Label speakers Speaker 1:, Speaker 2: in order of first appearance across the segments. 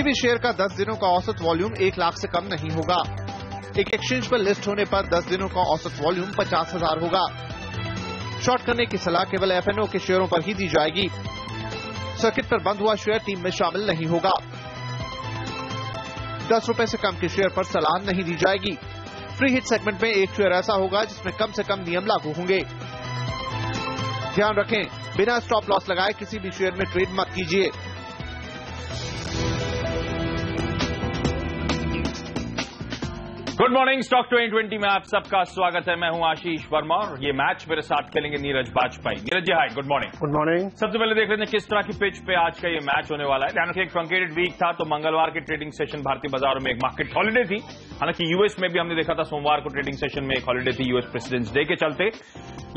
Speaker 1: भी शेयर का 10 दिनों का औसत वॉल्यूम 1 लाख से कम नहीं होगा। एक एक्सचेंज पर लिस्ट होने पर 10 दिनों का औसत वॉल्यूम 50,000 होगा। शॉर्ट करने की सलाह केवल एफएनओ के शेयरों पर ही दी जाएगी। सर्किट पर बंद हुआ शेयर टीम में शामिल नहीं होगा। 10 रुपए से कम के शेयर पर सलाह नहीं दी जाएगी। फ्री हिट सेगमेंट में एक शेयर ऐसा होगा जिसमें कम से कम नियम लागू होंगे। ध्यान रखें, बिना स्टॉप लॉस लगाए किसी भी शेयर में ट्रेड मत कीजिए।
Speaker 2: गुड मॉर्निंग, स्टॉक 2020 में आप सबका स्वागत है। मैं हूं आशीष वर्मा और ये मैच मेरे साथ खेलेंगे नीरज बाजपेयी। नीरज जी हाय, गुड मॉर्निंग।
Speaker 3: Good morning.
Speaker 2: सबसे पहले देख लेते हैं किस तरह की पिच पे आज का ये मैच होने वाला है। ध्यान रखिए, एक ट्रंकेटेड वीक था तो मंगलवार के ट्रेडिंग सेशन भारतीय बाजारों में एक मार्केट हॉलिडे थी। हालांकि यूएस में भी हमने देखा था सोमवार को ट्रेडिंग सेशन में एक हॉलिडे थी यूएस प्रेसिडेंट्स डे के चलते।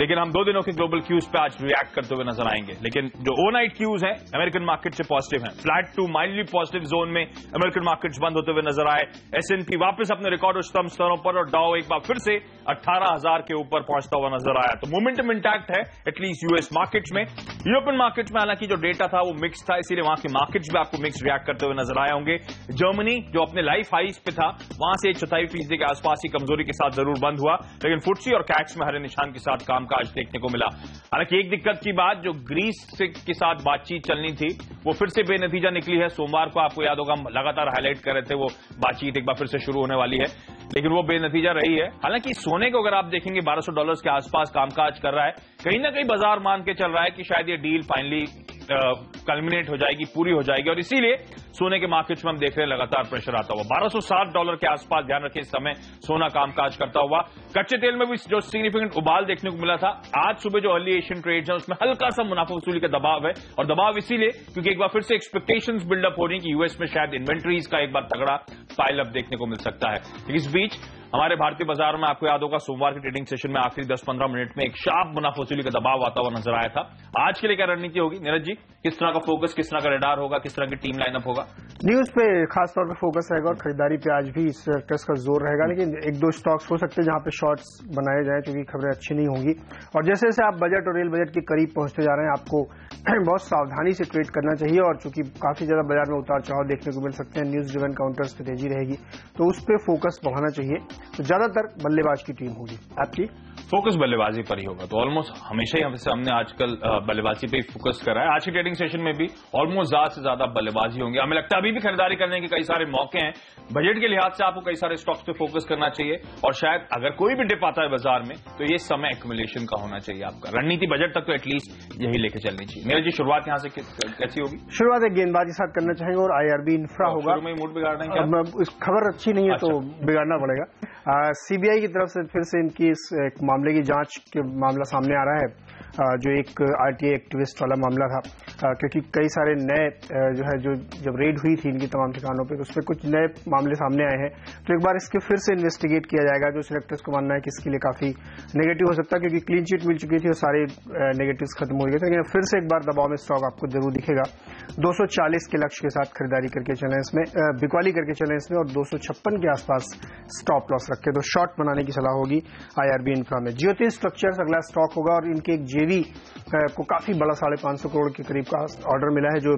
Speaker 2: लेकिन हम 2 दिनों के ग्लोबल क्यूज पे आज रिएक्ट करते हुए नजर आएंगे। लेकिन जो ओवरनाइट क्यूज हैं अमेरिकन मार्केट से पॉजिटिव हैं। Flat to mildly positive zone में अमेरिकन मार्केट्स बंद होते हुए नजर आए। एसएनपी वापस अपने रिकॉर्ड उच्चतम स्तरों पर और डाउ एक बार फिर से 18,000 के ऊपर पहुंचता हुआ नजर आया। तो मोमेंटम इंटैक्ट है एटलीस्ट यूएस मार्केट्स में। यूरोपियन मार्केट्स में हालांकि जो डेटा था वो मिक्स था, इसीलिए वहां के मार्केट्स भी आपको मिक्स रिएक्ट करते हुए नजर आए होंगे। जर्मनी जो अपने लाइफ हाइस पे था वहां से 1/4% के आसपास ही कमजोरी के साथ जरूर बंद हुआ, लेकिन फुटसी और कैक्स में हरे निशान के साथ कामकाज देखने को मिला। हालांकि एक दिक्कत की बात, जो ग्रीस के साथ बातचीत चलनी थी वो फिर से बेनतीजा निकली है। सोमवार को आपको याद होगा हम लगातार हाईलाइट कर रहे थे वो बातचीत एक बार फिर से शुरू होने वाली है, लेकिन वो बेनतीजा रही है। हालांकि सोने को अगर आप देखेंगे $1,200 के आसपास कामकाज कर रहा है। कहीं ना कहीं बाजार मान के चल रहा है कि शायद ये डील फाइनली कल्मिनेट हो जाएगी, पूरी हो जाएगी, और इसीलिए सोने के मार्केट्स में हम देख रहे हैं लगातार प्रेशर आता हुआ। $1,260 के आसपास ध्यान रखें इस समय सोना कामकाज करता हुआ। कच्चे तेल में भी जो सिग्निफिकेंट उबाल देखने को मिला था। आज सुबह जो अर्ली एशियन ट्रेड्स हैं उसमें हल्का सा मुनाफा वसूली का दबाव है, और दबाव इसीलिए क्योंकि एक बार फिर से एक्सपेक्टेशंस बिल्डअप हो रही है कि यूएस में शायद इन्वेंट्रीज का एक बार तगड़ा पाइल अप देखने को मिल सकता है। इस बीच हमारे भारतीय बाजार में आपको याद होगा सोमवार के ट्रेडिंग सेशन में आखिरी 10-15 मिनट में एक शार्प मुनाफा वसूली का दबाव आता हुआ नजर आया था। आज के लिए क्या रणनीति होगी नीरज जी? किस तरह का फोकस, किस तरह का रेडार होगा, किस तरह की टीम लाइनअप होगा?
Speaker 3: न्यूज पे खास तौर पे फोकस रहेगा और खरीदारी पे आज भी इस सेक्टर्स का जोर रहेगा। लेकिन 1-2 स्टॉक्स हो सकते हैं जहां पे शॉर्ट्स बनाए जाएं क्योंकि खबरें अच्छी नहीं होंगी। और जैसे जैसे आप बजट और रेल बजट के करीब पहुंचते जा रहे हैं आपको बहुत सावधानी से ट्रेड करना चाहिए। और चूंकि काफी ज्यादा बाजार में उतार चढ़ाव देखने को मिल सकते हैं, न्यूज ड्रिवन काउंटर्स पे तेजी रहेगी तो उस पर फोकस बढ़ाना चाहिए। तो ज्यादातर बल्लेबाज की टीम होगी। आपकी
Speaker 2: फोकस बल्लेबाजी पर ही होगा। तो ऑलमोस्ट हमेशा ही हमने आजकल बल्लेबाजी पे ही फोकस करा है। आज के ट्रेडिंग सेशन में भी ऑलमोस्ट ज्यादा से ज्यादा बल्लेबाजी होंगे। हमें लगता है अभी भी खरीदारी करने के कई सारे मौके हैं। बजट के लिहाज से आपको कई सारे स्टॉक्स पे फोकस करना चाहिए, और शायद अगर कोई भी डिप आता है बाजार में तो ये समय एक्युमुलेशन का होना चाहिए आपका। रणनीति बजट तक तो एटलीस्ट यही लेके चलनी चाहिए। मेरा जी शुरुआत यहाँ से कैसी होगी?
Speaker 3: शुरुआत एक गेंदबाजी के साथ करना चाहेंगे और आईआरबी इंफ्रा होगा।
Speaker 2: मूड बिगाड़ना है,
Speaker 3: खबर अच्छी नहीं है तो बिगाड़ना पड़ेगा। सीबीआई की तरफ से फिर से इनकी इस एक मामले की जांच के मामला सामने आ रहा है, जो एक आरटीआई एक्टिविस्ट वाला मामला था। क्योंकि कई सारे नए जो है जो जब रेड हुई थी इनकी तमाम ठिकानों पे तो उसमें कुछ नए मामले सामने आए हैं। तो एक बार इसके फिर से इन्वेस्टिगेट किया जाएगा। जो सिलेक्टर्स को मानना है कि इसके लिए काफी नेगेटिव हो सकता है क्योंकि क्लीन चिट मिल चुकी थी और सारे नेगेटिव्स खत्म हो गए थे। लेकिन फिर से एक बार दबाव में स्टॉक आपको जरूर दिखेगा। 240 के लक्ष्य के साथ खरीदारी करके चलें इसमें, बिकवाली करके चलें इसमें, और 256 के आसपास स्टॉप लॉस रखें। तो शॉर्ट बनाने की सलाह होगी आईआरबी इंफ्रा में। ज्योति स्ट्रक्चर्स अगला स्टॉक होगा और इनके एक जेवी को काफी बड़ा 550 करोड़ के करीब का ऑर्डर मिला है जो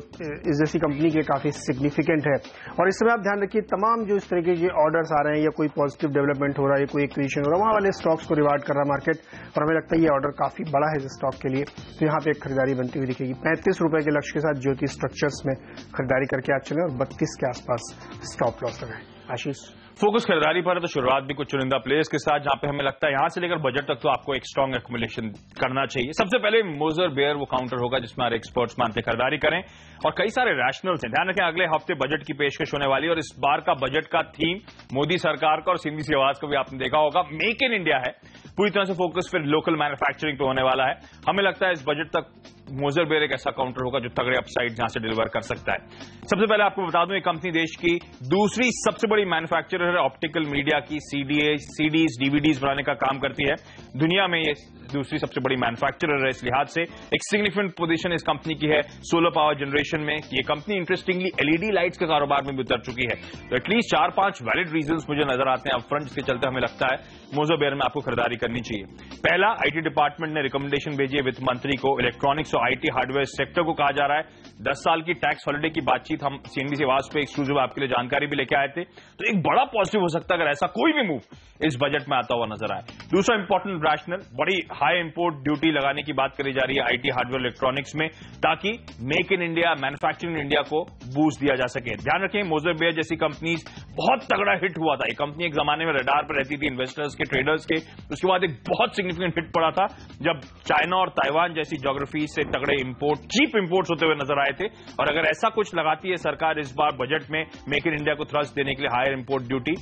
Speaker 3: इस जैसी कंपनी के काफी सिग्निफिकेंट है। और इस समय आप ध्यान रखिए तमाम जो इस तरीके के ऑर्डर्स आ रहे हैं या कोई पॉजिटिव डेवलपमेंट हो रहा है, कोई एक्विजिशन हो रहा है, वहां वाले स्टॉक्स को रिवार्ड कर रहा है मार्केट। और हमें लगता है ये ऑर्डर काफी बड़ा है इस स्टॉक के लिए, तो यहाँ पे एक खरीदारी बनती हुई दिखेगी। 35 रुपए के लक्ष्य के साथ ज्योति स्ट्रक्चर्स में खरीदारी करके आज चले और 32 के आसपास स्टॉप लॉस लगाए। आशीष,
Speaker 2: फोकस खरीदारी पर है तो शुरुआत भी कुछ चुनिंदा प्लेयर्स के साथ जहां पे हमें लगता है यहां से लेकर बजट तक तो आपको एक स्ट्रांग एक्युमुलेशन करना चाहिए। सबसे पहले मोजर बेयर वो काउंटर होगा जिसमें हमारे एक्सपर्ट्स मानते खरीदारी करें, और कई सारे रैशनल्स हैं। ध्यान रखें अगले हफ्ते बजट की पेशकश होने वाली है और इस बार का बजट का थीम मोदी सरकार का और सिंधी सी आवाज का भी आपने देखा होगा, मेक इन इंडिया है। पूरी तरह से फोकस फिर लोकल मैन्युफैक्चरिंग पे होने वाला है। हमें लगता है इस बजट तक मोजर बेयर एक ऐसा काउंटर होगा जो तगड़े अपसाइड जहां से डिलीवर कर सकता है। सबसे पहले आपको बता दूं ये कंपनी देश की दूसरी सबसे बड़ी मैन्युफैक्चरर है ऑप्टिकल मीडिया की। सीडीज डीवीडीज बनाने का काम करती है। दुनिया में ये दूसरी सबसे बड़ी मैन्युफैक्चरर है। इस लिहाज से एक सिग्निफिकेंट पोजीशन इस कंपनी की है सोलर पावर जनरेशन में। ये कंपनी इंटरेस्टिंगली एलईडी लाइट्स के कारोबार में भी उतर चुकी है। तो एटलीस्ट 4-5 वैलिड रीजंस मुझे नजर आते हैं अपफ्रंट, जिसके चलते हमें लगता है मोजर बेयर में आपको खरीदारी करनी चाहिए। पहला, आईटी डिपार्टमेंट ने रिकमेंडेशन भेजी है वित्त मंत्री को इलेक्ट्रॉनिक्स और आईटी हार्डवेयर सेक्टर को कहा जा रहा है 10 साल की टैक्स हॉलिडे की बातचीत हम सीएनबीसी आवाज पे एक्सक्लूसिव आपके लिए जानकारी भी लेके आए थे। तो एक बड़ा पॉजिटिव हो सकता है अगर ऐसा कोई भी मूव इस बजट में आता हुआ नजर आए। दूसरा इंपॉर्टेंट रैशनल, बड़ी हाई इंपोर्ट ड्यूटी लगाने की बात करी जा रही है आईटी हार्डवेयर इलेक्ट्रॉनिक्स में, ताकि make in India, manufacturing in India को बूस्ट दिया जा सके। ध्यान रखें, मोजर बेयर जैसी कंपनीज बहुत तगड़ा हिट हुआ था। ये कंपनी एक जमाने में रडार पर रहती थी इन्वेस्टर्स के, ट्रेडर्स के। उसके बाद एक बहुत सिग्निफिकेंट हिट पड़ा था जब चाइना और ताइवान जैसी ज्योग्राफी से तगड़े इंपोर्ट, चीप इंपोर्ट्स होते हुए नजर आए थे। और अगर ऐसा कुछ लगाती है सरकार इस बार बजट में मेक इन इंडिया को थ्रस्ट देने के लिए higher import duty,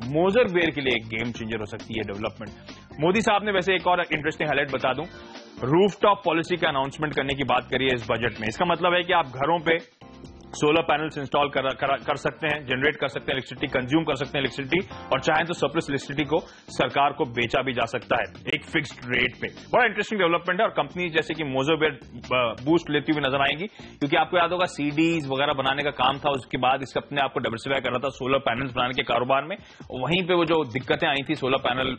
Speaker 2: Moser Baer के लिए एक गेम चेंजर हो सकती है डेवलपमेंट। मोदी साहब ने वैसे एक और इंटरेस्टिंग हाईलाइट बता दूं, रूफटॉप पॉलिसी का अनाउंसमेंट करने की बात करी है इस बजट में। इसका मतलब है कि आप घरों पे सोलर पैनल्स इंस्टॉल कर सकते हैं, जनरेट कर सकते हैं इलेक्ट्रिसिटी, कंज्यूम कर सकते हैं इलेक्ट्रिसिटी, और चाहें तो सरप्लस इलेक्ट्रिसिटी को सरकार को बेचा भी जा सकता है एक फिक्स्ड रेट पे। बड़ा इंटरेस्टिंग डेवलपमेंट है और कंपनी जैसे कि मोजर बेयर बूस्ट लेती हुई नजर आएंगी, क्योंकि आपको याद होगा सीडीज वगैरह बनाने का काम था, उसके बाद इसका अपने आपको डाइवर्सिफाई कर रहा था सोलर पैनल्स बनाने के कारोबार में। वहीं पे वो जो दिक्कतें आई थी, सोलर पैनल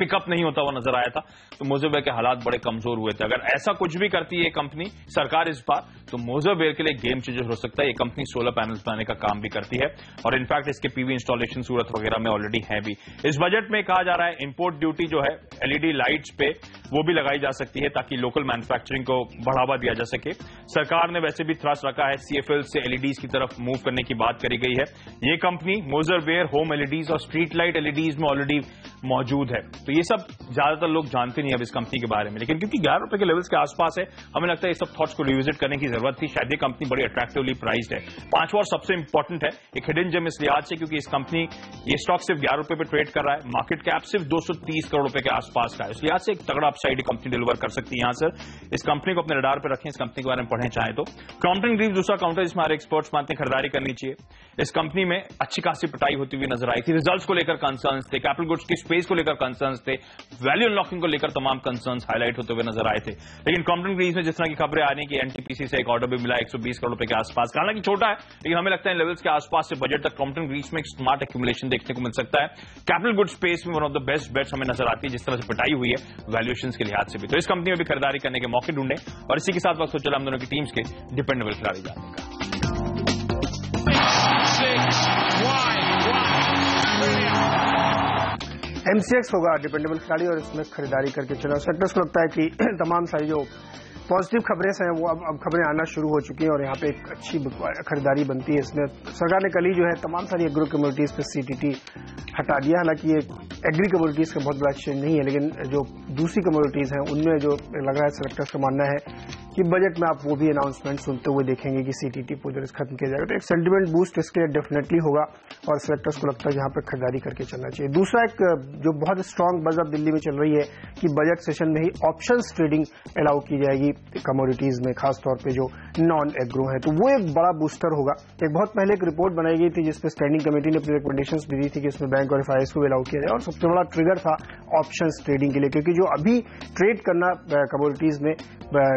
Speaker 2: पिकअप नहीं होता हुआ नजर आया था, तो मोजर बेयर के हालात बड़े कमजोर हुए थे। अगर ऐसा कुछ भी करती है कंपनी सरकार इस बार, तो मोजर बेयर के लिए गेम चेंजर हो सकता है। ये कंपनी सोलर पैनल्स बनाने का काम भी करती है और इनफैक्ट इसके पीवी इंस्टॉलेशन सूरत वगैरह में ऑलरेडी है भी। इस बजट में कहा जा रहा है इंपोर्ट ड्यूटी जो है एलईडी लाइट्स पे वो भी लगाई जा सकती है, ताकि लोकल मैन्युफैक्चरिंग को बढ़ावा दिया जा सके। सरकार ने वैसे भी थ्रस्ट रखा है सीएफएल से एलईडीज की तरफ मूव करने की बात करी गई है। ये कंपनी मोजर बेयर होम एलईडीज और स्ट्रीट लाइट एलईडीज में ऑलरेडी मौजूद है। तो ये सब ज्यादातर लोग जानते नहीं अब इस कंपनी के बारे में, लेकिन क्योंकि 11 रुपए के लेवल्स के आसपास है, हमें लगता है ये सब थॉट्स को रिविजिट करने की जरूरत थी। शायद ये कंपनी बड़ी अट्रैक्टिवली प्राइस्ड है। पांचवा और सबसे इंपॉर्टेंट है एक हिडन जेम इस लिहाज से, क्योंकि इस कंपनी ये स्टॉक सिर्फ 11 रुपए पे ट्रेड कर रहा है, मार्केट कैप सिर्फ 230 करोड़ रुपए के आसपास का है। इस लिहाज से एक तगड़ा अपसाइड कंपनी डिलीवर कर सकती है। यहां सर इस कंपनी को अपने रडार पर रखें, इस कंपनी के बारे में पढ़ें चाहे तो। क्रॉम्पटन ग्रीव्स दूसरा काउंटर जिसमें हमारे एक्सपर्ट्स मानते हैं खरीदारी करनी चाहिए। इस कंपनी में अच्छी खासी पिटाई होती हुई नजर आई थी, रिजल्ट्स को लेकर कंसर्न्स थे, कैपिटल गुड्स की स्पेस को लेकर कंसर्न्स थे, वैल्यू अनलॉकिंग को लेकर तमाम कंसर्न्स हाईलाइट होते हुए नजर आए थे। लेकिन क्रॉम्पटन ग्रीव्स में जिस तरह की खबरें आ रही कि एनटीपीसी से एक ऑर्डर भी मिला 120 करोड़ रुपए के आसपास, हालांकि छोटा है लेकिन हमें लगता है लेवल्स के आसपास से बजट तक क्रॉम्पटन ग्रीव्स में एक स्मार्ट एक्यूमुलेशन देखने को मिल सकता है। कैपिटल गुड्स स्पेस में one of the best bets हमें नजर आती है जिस तरह से पिटाई हुई है वैल्यूएशंस के लिहाज से भी। तो इस कंपनी में भी खरीदारी करने के मौके ढूंढे और इसी के साथ वक्त चला हम दोनों की टीम्स के डिपेंडेबल खिलाड़ी जानने का।
Speaker 3: एमसीएक्स होगा डिपेंडेबल खिलाड़ी और इसमें खरीदारी करके चला। सेक्टर्स को लगता है कि तमाम सारी जो पॉजिटिव खबरें हैं वो अब खबरें आना शुरू हो चुकी हैं और यहाँ पे एक अच्छी खरीदारी बनती है। इसमें सरकार ने कल ही जो है तमाम सारी एग्रो कम्युनिटीज पे सीटीटी हटा दिया। हालांकि ये एग्री कम्युनिटीज का बहुत बड़ा एक्सचेंज नहीं है, लेकिन जो दूसरी कम्युनिटीज हैं उनमें जो लग रहा है सेलेक्टर्स का मानना है कि बजट में आप वो भी अनाउंसमेंट सुनते हुए देखेंगे कि सीटीटी पूरी खत्म किया जाएगा। तो एक सेंटिमेंट बूस्ट इसके लिए डेफिनेटली होगा और सेलेक्टर्स को लगता है यहाँ पर खरीदारी करके चलना चाहिए। दूसरा एक जो बहुत स्ट्रांग बज अब दिल्ली में चल रही है कि बजट सेशन में ही ऑप्शंस ट्रेडिंग अलाउ की जाएगी कमोडिटीज में, खासतौर पे जो नॉन एग्रो है, तो वो एक बड़ा बूस्टर होगा। एक बहुत पहले एक रिपोर्ट बनाई गई थी जिसमें स्टैंडिंग कमेटी ने अपनी रिकमेंडेशंस भी दी थी कि इसमें बैंक और एफआईएस को अलाउ किया जाए, और सबसे बड़ा ट्रिगर था ऑप्शंस ट्रेडिंग के लिए, क्योंकि जो अभी ट्रेड करना कमोडिटीज में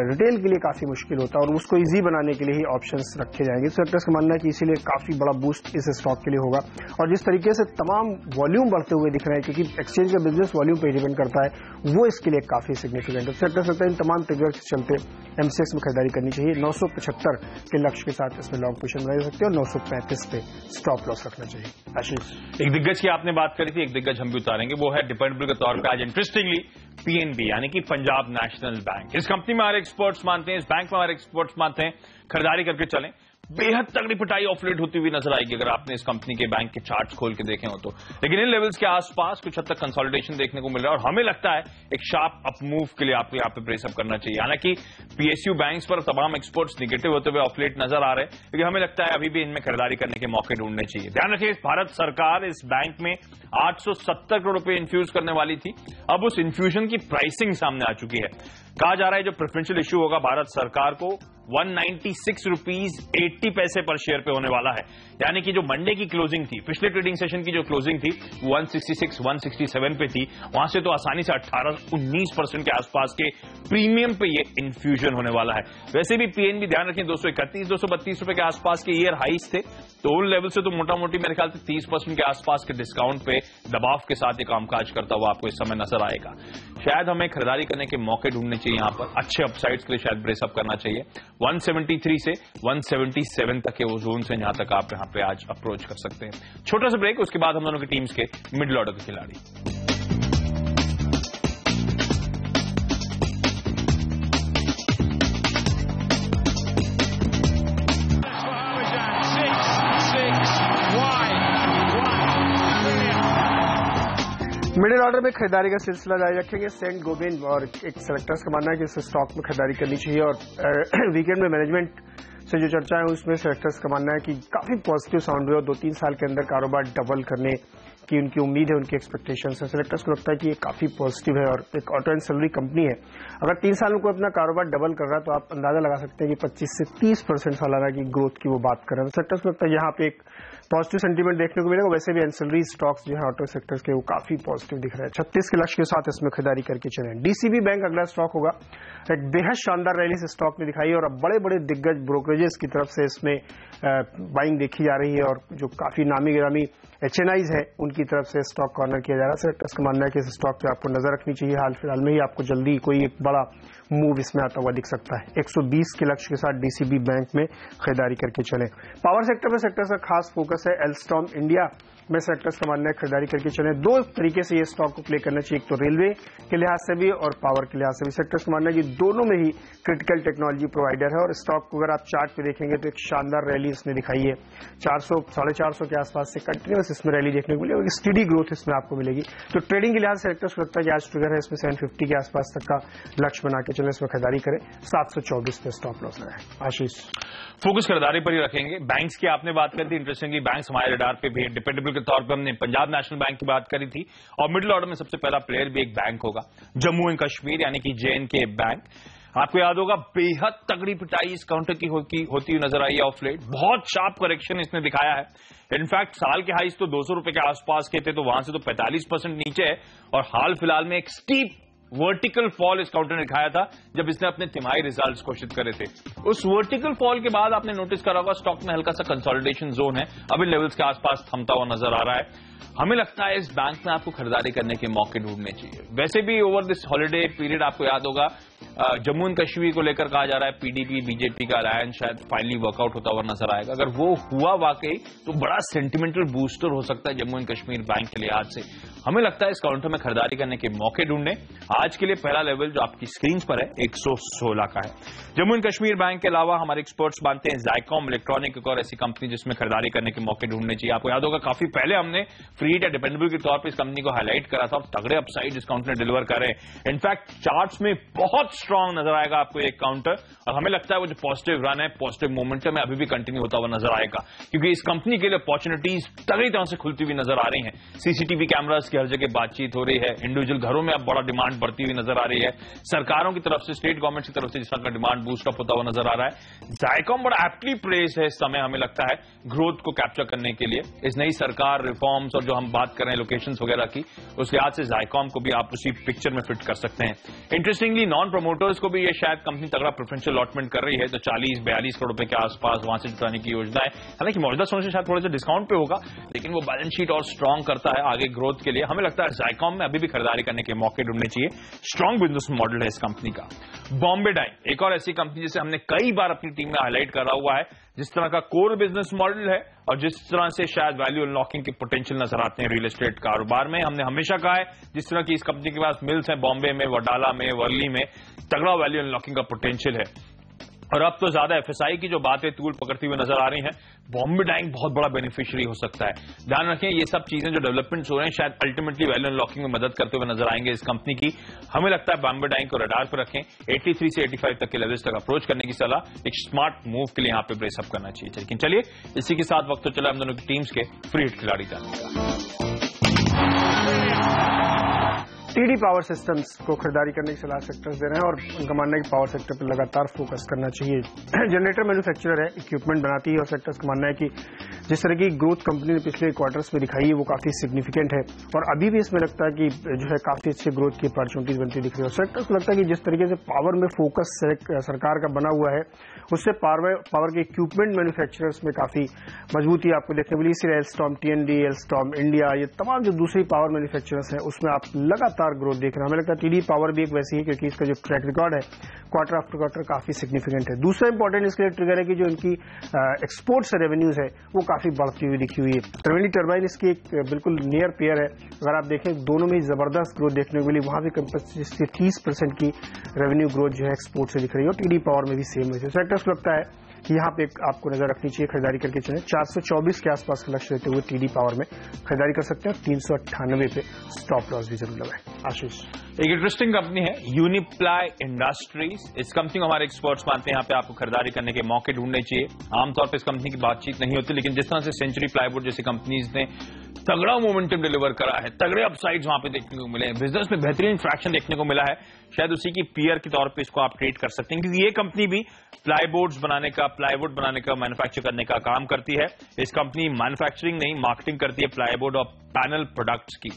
Speaker 3: रिटेल के लिए काफी मुश्किल होता है और उसको इजी बनाने के लिए ही ऑप्शंस रखे जाएंगे। सेक्टर्स का मानना है कि इसीलिए काफी बड़ा बूस्ट इस स्टॉक के लिए होगा। और जिस तरीके से तमाम वॉल्यूम बढ़ते हुए दिख रहे हैं, क्योंकि एक्सचेंज का बिजनेस वॉल्यूम पे डिपेंड करता है, वो इसके लिए काफी सिग्निफिकेंट है। सेक्टर्स लगता है इन तमाम ट्रिगर्स के चलते एमसीएक्स में खरीदारी करनी चाहिए। 975 के लक्ष्य के साथ इसमें लॉन्ग पोजीशन बनाई जा सकती है और 935 पे स्टॉप लॉस रखना चाहिए। आशीष,
Speaker 2: एक दिग्गज की आपने बात करी थी, एक दिग्गज हम भी उतारेंगे, वो है डिपेंडेबल के तौर पर आज इंटरेस्टिंगली पीएनबी यानी कि पंजाब नेशनल बैंक। इस कंपनी में हमारे एक्सपर्ट्स मानते हैं, इस बैंक में हमारे एक्सपर्ट्स मानते हैं खरीदारी करके चलें। बेहद तगड़ी पिटाई ऑफ लेट होती हुई नजर आएगी अगर आपने इस कंपनी के बैंक के चार्ट्स खोल के देखे हो तो, लेकिन इन लेवल्स के आसपास कुछ हद तक कंसोलिडेशन देखने को मिल रहा है और हमें लगता है एक शार्प अप मूव के लिए आपको यहाँ पे ब्रेसअप करना चाहिए। हालांकि पीएसयू बैंक्स पर तमाम एक्सपर्ट्स निगेटिव होते हुए ऑफ लेट नजर आ रहे हैं, क्योंकि हमें लगता है अभी भी इनमें खरीदारी करने के मौके ढूंढने चाहिए। ध्यान रखिए, भारत सरकार इस बैंक में 870 करोड़ रुपए इन्फ्यूज करने वाली थी, अब उस इन्फ्यूजन की प्राइसिंग सामने आ चुकी है। कहा जा रहा है जो प्रेफरेंशियल इश्यू होगा भारत सरकार को 196.80 पर शेयर पे होने वाला है। यानी कि जो मंडे की क्लोजिंग थी, पिछले ट्रेडिंग सेशन की जो क्लोजिंग थी 166, 167 पे थी, वहां से तो आसानी से 18-19% के आसपास के प्रीमियम पे ये इन्फ्यूजन होने वाला है। वैसे भी पीएनबी ध्यान रखें 231, 232 रुपए के आसपास के ईयर हाइस थे, तो उन लेवल से तो मोटा मोटी मेरे ख्याल से 30% के आसपास के डिस्काउंट पे दबाव के साथ ये कामकाज करता हुआ आपको इस समय नजर आएगा। शायद हमें खरीदारी करने के मौके ढूंढने चाहिए, यहां पर अच्छे अपसाइड्स के लिए शायद ब्रेसअप करना चाहिए। 173 से 177 तक के वो जोन से जहां तक आप यहां पे आज अप्रोच कर सकते हैं। छोटा सा ब्रेक, उसके बाद हम दोनों की टीम्स के मिडिल ऑर्डर के खिलाड़ी।
Speaker 3: मिडिल ऑर्डर में खरीदारी का सिलसिला जारी रखेंगे। सेंट गोबिन और एक सेलेक्टर्स का मानना है कि इस स्टॉक में खरीदारी करनी चाहिए, और वीकेंड में मैनेजमेंट से जो चर्चा है उसमें सेलेक्टर्स का मानना है कि काफी पॉजिटिव साउंड हुआ और 2-3 साल के अंदर कारोबार डबल करने की उनकी उम्मीद है, उनकी एक्सपेक्टेशंस है। सेलेक्टर्स को लगता है कि ये काफी पॉजिटिव है और एक ऑटो एंसिलरी कंपनी है। अगर 3 साल में कोई अपना कारोबार डबल कर रहा है तो आप अंदाजा लगा सकते हैं कि 25 से 30% सालाना की ग्रोथ की वो बात कर रहे हैं। सेलेक्टर्स को लगता है यहाँ पे एक पॉजिटिव सेंटीमेंट देखने को मिलेगा। वैसे भी एंसिलरी स्टॉक्स जो है ऑटो सेक्टर्स के वो काफी पॉजिटिव दिख रहे हैं। 36 के लक्ष्य के साथ इसमें खरीदारी करके चले। डीसीबी बैंक अगला स्टॉक होगा। एक बेहद शानदार रैली से स्टॉक में दिखाई है और अब बड़े बड़े दिग्गज ब्रोकरेजेस की तरफ से इसमें बाइंग देखी जा रही है और जो काफी नामी गिरामी एचएनआईज है उनकी तरफ से स्टॉक कॉर्नर किया जा रहा है। सेक्टर्स का मानना है कि इस स्टॉक पे आपको नजर रखनी चाहिए। हाल फिलहाल में ही आपको जल्दी कोई एक बड़ा मूव इसमें आता हुआ दिख सकता है। 120 के लक्ष्य के साथ डीसीबी बैंक में खरीदारी करके चले। पावर सेक्टर में सेक्टर्स का खास फोकस है। एल्स्टॉम इंडिया में सेक्टर्स का मानना है खरीदारी करके चले। 2 तरीके से ये स्टॉक को प्ले करना चाहिए, एक तो रेलवे के लिहाज से भी और पावर के लिहाज से भी। सेक्टर्स का मानना है कि दोनों में ही क्रिटिकल टेक्नोलॉजी प्रोवाइडर है और स्टॉक को अगर आप चार्ट पे देखेंगे तो एक शानदार रैली इसने दिखाई है। 400, 450 के आसपास से कंटिन्यूस इसमें रैली देखने को मिलेगी, स्टडी ग्रोथ इसमें आपको मिलेगी। तो ट्रेडिंग के लिहाज से सेक्टर्स को लगता है कि आज ट्रिगर है इसमें 750 के आसपास तक का लक्ष्य बना के चले, इसमें खरीदारी करें। 724 पे स्टॉप लॉस लगाए। आशीष,
Speaker 2: फोकस खरीदारी पर ही रखेंगे। बैंक्स की आपने बात करी थी, इंटरेस्टिंगली बैंक्स हमारे रडार पे भी डिपेंडेबल के तौर पर हमने पंजाब नेशनल बैंक की बात करी थी, और मिडिल ऑर्डर में सबसे पहला प्लेयर भी एक बैंक होगा, जम्मू एंड कश्मीर यानी कि JNK बैंक। आपको याद होगा बेहद तगड़ी पिटाई इस काउंटर की होती हुई नजर आई है ऑफ लेट। बहुत शार्प करेक्शन इसने दिखाया है। इनफैक्ट साल के हाईस तो 200 रुपए के आसपास के थे, तो वहां से तो 45% नीचे है, और हाल फिलहाल में एक स्टीप वर्टिकल फॉल इस काउंटर ने दिखाया था जब इसने अपने तिमाही रिजल्ट्स घोषित करे थे। उस वर्टिकल फॉल के बाद आपने नोटिस करा होगा स्टॉक में हल्का सा कंसोलिडेशन जोन है, अब इन लेवल्स के आसपास थमता हुआ नजर आ रहा है। हमें लगता है इस बैंक में आपको खरीदारी करने के मौके ढूंढने चाहिए। वैसे भी ओवर दिस हॉलिडे पीरियड आपको याद होगा जम्मू एंड कश्मीर को लेकर कहा जा रहा है पीडीपी बीजेपी का अलायंस शायद फाइनली वर्कआउट होता हुआ नजर आएगा। अगर वो हुआ वाकई तो बड़ा सेंटिमेंटल बूस्टर हो सकता है जम्मू एंड कश्मीर बैंक के लिहाज से। हमें लगता है इस काउंटर में खरीदारी करने के मौके ढूंढने। आज के लिए पहला लेवल जो आपकी स्क्रीन पर है 116 का है। जम्मू एंड कश्मीर बैंक के अलावा हमारे एक्सपर्ट्स मानते हैं जायकॉम इलेक्ट्रॉनिक एक और ऐसी कंपनी जिसमें खरीदारी करने के मौके ढूंढने चाहिए। आपको याद होगा काफी पहले हमने फ्रीड या डिपेंडेबल के तौर पर इस कंपनी को हाईलाइट करा था और तगड़े अपसाइड इस काउंटर ने डिलीवर करे। इनफैक्ट चार्ट्स में बहुत स्ट्रांग नजर आएगा आपको एक काउंटर, और हमें लगता है वो जो पॉजिटिव रन है, पॉजिटिव मोमेंटम है, अभी भी कंटिन्यू होता हुआ नजर आएगा, क्योंकि इस कंपनी के लिए अपॉर्चुनिटीज तगड़ी तरह से खुलती हुई नजर आ रही हैं। सीसीटीवी कैमरास की हर जगह बातचीत हो रही है, इंडिविजुअल घरों में अब बड़ा डिमांड बढ़ती हुई नजर आ रही है, सरकारों की तरफ से, स्टेट गवर्नमेंट की तरफ से जिस तरह का डिमांड बूस्ट अप होता हुआ नजर आ रहा है। जायकॉम बड़ा एप्टली प्लेस है इस समय हमें लगता है ग्रोथ को कैप्चर करने के लिए। इस नई सरकार रिफॉर्म्स और जो हम बात कर रहे हैं लोकेशंस वगैरह की, उस लिहाज से जायकॉम को भी आप उसी पिक्चर में फिट कर सकते हैं। इंटरेस्टिंगली नॉन प्रमोटर्स को भी ये शायद कंपनी तगड़ा प्रेफरेंशियल अलॉटमेंट कर रही है, तो 40-42 करोड़ रुपए के आसपास वहां से जुटाने की योजना है। हालांकि मौजूदा समय से शायद थोड़ा सा डिस्काउंट पे होगा, लेकिन वो बैलेंस शीट और स्ट्रांग करता है आगे ग्रोथ के लिए। हमें लगता है जायकॉम में अभी भी खरीदारी करने के मौके ढूंढने चाहिए। स्ट्रांग बिजनेस मॉडल है इस कंपनी का। बॉम्बे डाइंग एक और ऐसी कंपनी जिसे हमने कई बार अपनी टीम में हाईलाइट करा हुआ है, जिस तरह का कोर बिजनेस मॉडल है और जिस तरह से शायद वैल्यू अनलॉकिंग के पोटेंशियल नजर आते हैं रियल एस्टेट कारोबार में। हमने हमेशा कहा है जिस तरह की इस कंपनी के पास मिल्स हैं बॉम्बे में, वडाला में, वर्ली में, तगड़ा वैल्यू अनलॉकिंग का पोटेंशियल है। और अब तो ज्यादा एफएसआई की जो बातें तूल पकड़ती हुई नजर आ रही हैं, बॉम्बे डाइंग बहुत बड़ा बेनिफिशियरी हो सकता है। ध्यान रखें ये सब चीजें जो डेवलपमेंट्स हो रहे हैं शायद अल्टीमेटली वैल्यू अनलॉकिंग में मदद करते हुए नजर आएंगे इस कंपनी की। हमें लगता है बॉम्बे डाइंग को रडार पर रखें। 83 से 85 तक के लेवल्स तक अप्रोच करने की सलाह, एक स्मार्ट मूव के लिए यहां पे ब्रेसअप करना चाहिए। लेकिन चलिए इसी के साथ वक्त तो चला हम दोनों की टीम्स के फ्री हिट खिलाड़ी जानने का।
Speaker 3: टी TD पावर सिस्टम्स को खरीदारी करने की सलाह सेक्टर्स दे रहे हैं और उनका मानना है कि पावर सेक्टर पर लगातार फोकस करना चाहिए। जनरेटर मैन्युफैक्चरर है, इक्विपमेंट बनाती है और सेक्टर्स का मानना है कि जिस तरह की ग्रोथ कंपनी ने पिछले क्वार्टर्स में दिखाई है वो काफी सिग्निफिकेंट है और अभी भी इसमें लगता है कि जो है काफी अच्छे ग्रोथ की अपॉर्चुनिटीज बनती दिख रही है। और सेक्टर्स को लगता है कि जिस तरीके से पावर में फोकस सरकार का बना हुआ है उससे पावर के इक्विपमेंट मैन्युफैक्चरर्स में काफी मजबूती आपको देखने मिली। इसी एल्स्टॉम, TND, एल्स्टॉम इंडिया, ये तमाम जो दूसरी पावर मैन्युफैक्चरर्स हैं उसमें आप लगातार ग्रोथ देख रहे हैं। हमें लगता है TD पावर भी एक वैसी है क्योंकि इसका जो ट्रैक रिकॉर्ड है क्वार्टर आफ्टर क्वार्टर काफी सिग्निफिकेंट है। दूसरा इंपॉर्टेंट इसके लिए ट्रिगर है कि जो इनकी एक्सपोर्ट से रेवेन्यूज है वो काफी बढ़ती हुई दिखी हुई है। त्रिवेणी टर्बाइन इसकी एक बिल्कुल नियर पेयर है। अगर आप देखें दोनों में ही जबरदस्त ग्रोथ देखने को मिली, वहां भी 30% की रेवेन्यू ग्रोथ जो है एक्सपोर्ट से दिख रही है और TD पावर में भी सेम है। सेक्टर्स को लगता है कि यहाँ पे आपको नजर रखनी चाहिए, खरीदारी करके चलें। 424 के आसपास का लक्ष्य देते हुए TD पावर में खरीदारी कर सकते हैं। 398 पे स्टॉप लॉस भी जरूर लगाएं। आशीष,
Speaker 2: एक इंटरेस्टिंग कंपनी है यूनिप्लाई इंडस्ट्रीज। इस कंपनी को हमारे एक्सपर्ट्स मानते हैं यहाँ पे आपको खरीदारी करने के मौके ढूंढने चाहिए। आमतौर पर इस कंपनी की बातचीत नहीं होती, लेकिन जिस तरह से सेंचुरी प्लाईवुड जैसी कंपनीज ने तगड़ा मोमेंटम डिलीवर करा है, तगड़े अपसाइड्स वहां पे देखने को मिले हैं, बिजनेस में बेहतरीन ट्रैक्शन देखने को मिला है, शायद उसी की पीयर के तौर पे इसको आप ट्रेड कर सकते हैं क्योंकि ये कंपनी भी प्लाईवुड बनाने का मैन्युफैक्चर करने का काम करती है। इस कंपनी मैन्युफैक्चरिंग नहीं मार्केटिंग करती है प्लाईवुड और पैनल प्रोडक्ट्स की।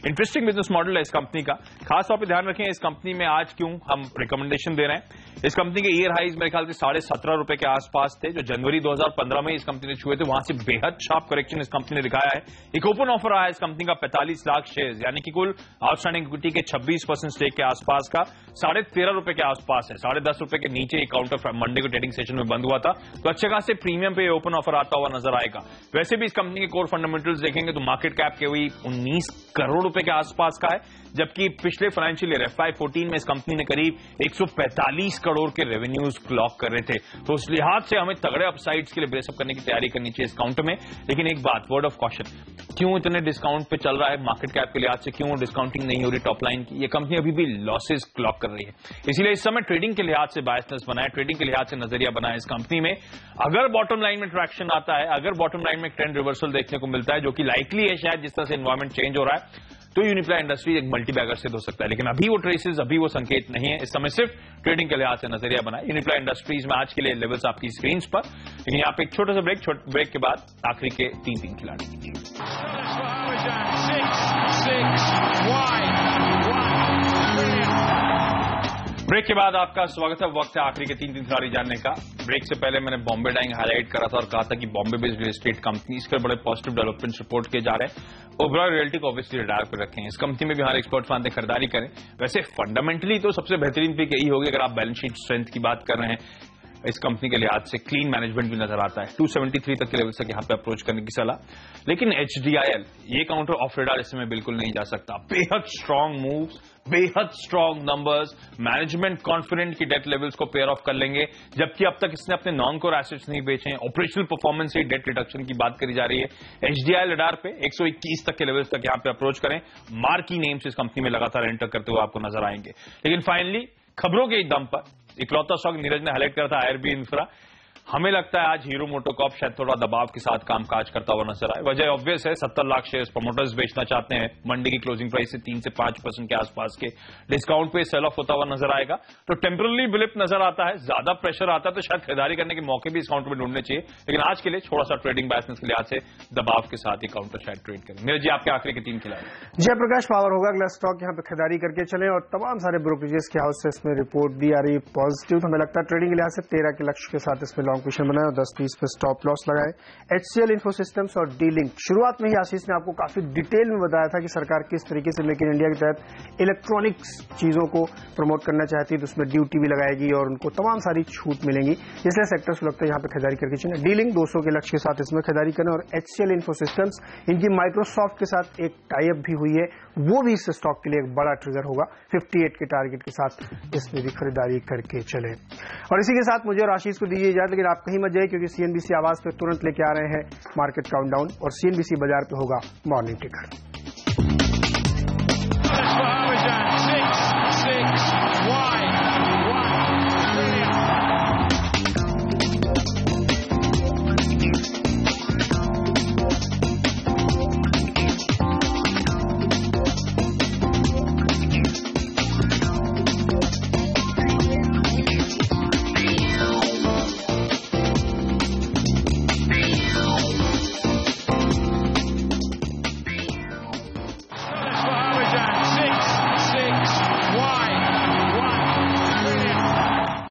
Speaker 2: इंटरेस्टिंग बिजनेस मॉडल है इस कंपनी का। खास तौर पे ध्यान रखें इस कंपनी में आज क्यों हम रिकमेंडेशन दे रहे हैं। इस कंपनी के ईयर हाइज मेरे ख्याल से 17.5 रुपए के आसपास थे जो जनवरी 2015 में इस कंपनी ने छुए थे। वहां से बेहद शार्प करेक्शन इस कंपनी ने दिखाया है। एक ओपन ऑफर आया इस कंपनी का 45 लाख शेयर यानी कि कुल आउटस्टैंडिंग इक्विटी के 26% स्टेक के आसपास का 13.5 रुपए के आसपास है। 10.5 रुपए के नीचे एक काउंटर मंडे को ट्रेडिंग सेशन में बंद हुआ था, तो अच्छे खासे प्रीमियम पे ओपन ऑफर आता हुआ नजर आएगा। वैसे भी इस कंपनी के कोर फंडामेंटल्स देखेंगे तो मार्केट कैप के हुई 19 करोड़ रुपए के आसपास का है, जबकि पिछले फाइनेंशियल ईयर FY14 में इस कंपनी ने करीब 145 करोड़ के रेवेन्यूज क्लॉक कर रहे थे। तो उस लिहाज से हमें तगड़े अपसाइड्स के लिए ब्रेसअप करने की तैयारी करनी चाहिए इस काउंटर में। लेकिन एक बात, वर्ड ऑफ कॉशन, क्यों इतने डिस्काउंट पे चल रहा है मार्केट कैप के लिहाज से, क्यों डिस्काउंटिंग नहीं हो रही टॉप लाइन की? ये कंपनी अभी भी लॉसेस क्लॉक कर रही है, इसीलिए इस समय ट्रेडिंग के लिहाज से बायसनेस बनाए, ट्रेडिंग के लिहाज से नजरिया बनाए इस कंपनी में। अगर बॉटम लाइन में ट्रैक्शन आता है, अगर बॉटम लाइन में ट्रेंड रिवर्सल देखने को मिलता है जो कि लाइकली है शायद जिस तरह से एनवायरमेंट चेंज हो रहा है, तो यूनिप्लाई इंडस्ट्रीज एक मल्टीबैगर सिद्ध हो सकता है। लेकिन अभी वो ट्रेसेस, अभी वो संकेत नहीं है। इस समय सिर्फ ट्रेडिंग के लिहाज से नजरिया बनाए। यूनिप्लाई इंडस्ट्रीज में आज के लिए लेवल्स आपकी स्क्रीन पर, लेकिन यहाँ पे एक छोटा सा ब्रेक के बाद आखिरी के 3 खिलाड़ी। ब्रेक के बाद आपका स्वागत है। वक्त है आखिरी के 3 खिलाड़ी जानने का। ब्रेक से पहले मैंने बॉम्बे डाइंग हाईलाइट करा था और कहा था कि Bombay based real estate companies के बड़े पॉजिटिव डेवलपमेंट्स रिपोर्ट किए जा रहे हैं। ओबरॉय रियल्टी को ऑब्वियसली रडार पर रखें। इस कंपनी में भी हमारे एक्सपर्ट मानते हैं खरीदारी करें। वैसे फंडामेंटली तो सबसे बेहतरीन पिक यही होगी अगर आप बैलेंस शीट स्ट्रेंथ की बात कर रहे हैं। इस कंपनी के लिहाज से क्लीन मैनेजमेंट भी नजर आता है। 273 तक के लेवल तक यहां पे अप्रोच करने की सलाह। लेकिन HDIL ये काउंटर ऑफ रेडार इसमें बिल्कुल नहीं जा सकता। बेहद स्ट्रांग मूव्स, बेहद स्ट्रांग नंबर्स, मैनेजमेंट कॉन्फिडेंट की डेट लेवल्स को पेयर ऑफ कर लेंगे, जबकि अब तक इसने अपने नॉन कोर एसेट्स नहीं बेचे हैं। ऑपरेशनल परफॉर्मेंस से डेट रिडक्शन की बात करी जा रही है। HDIL रेडार पे 121 तक के लेवल्स तक यहां पे अप्रोच करें। मार्की नेम्स इस कंपनी में लगातार एंटर करते हुए आपको नजर आएंगे। लेकिन फाइनली खबरों के दम पर इकलौता स्टॉक नीरज ने हाईलाइट करा था IRB इंफ्रा। हमें लगता है आज हीरो मोटोकॉर्प शायद थोड़ा दबाव के साथ कामकाज करता हुआ नजर आए। वजह ऑब्वियस है, 70 लाख शेयर्स प्रमोटर्स बेचना चाहते हैं। मंडी की क्लोजिंग प्राइस से 3 से 5% के आसपास के डिस्काउंट पे सेल ऑफ होता हुआ नजर आएगा। तो टेम्पररी ब्लिप नजर आता है, ज्यादा प्रेशर आता है तो शायद खरीदारी करने के मौके भी इस काउंटर में ढूंढने चाहिए। लेकिन आज के लिए थोड़ा सा ट्रेडिंग बैलेंस के लिहाज से दबाव के साथ ही काउंटर शायद ट्रेड करें। नीरज जी आपके आखिरी के 3 खिलाड़ी।
Speaker 3: जयप्रकाश पावर होगा अगला स्टॉक। यहाँ पे खरीदारी करके चले और तमाम सारे ब्रोकरेजेस के हाउस से इसमें रिपोर्ट भी आ रही है पॉजिटिव। तो हमें लगता है ट्रेडिंग के लिहाज से 13 के लक्ष्य के साथ इसमें लॉन्ग पोजीशन बनाए और 10-20 पे स्टॉप लॉस लगाए। HCL इन्फोसिस्टम्स और D-Link, शुरुआत में ही आशीष ने आपको काफी डिटेल में बताया था कि सरकार किस तरीके से मेक इन इंडिया के तहत इलेक्ट्रॉनिक्स चीजों को प्रमोट करना चाहती है, तो उसमें ड्यूटी भी लगाएगी और उनको तमाम सारी छूट मिलेंगी। इसलिए सेक्टर्स को लगता है यहाँ पे खरीदारी करके चलें। D-Link 200 के लक्ष्य के साथ इसमें खरीदारी करें और HCL इन्फोसिस्टम्स, इनकी माइक्रोसॉफ्ट के साथ एक टाई अप भी हुई है, वो भी इस स्टॉक के लिए एक बड़ा ट्रिगर होगा। 58 के टारगेट के साथ इसमें भी खरीदारी करके चले। और इसी के साथ मुझे और आशीष को दीजिए इजाजत, लेकिन आप कहीं मत जाइए क्योंकि CNBC आवाज पे तुरंत लेके आ रहे हैं मार्केट काउंटडाउन और CNBC बाजार पे होगा मॉर्निंग टिकर।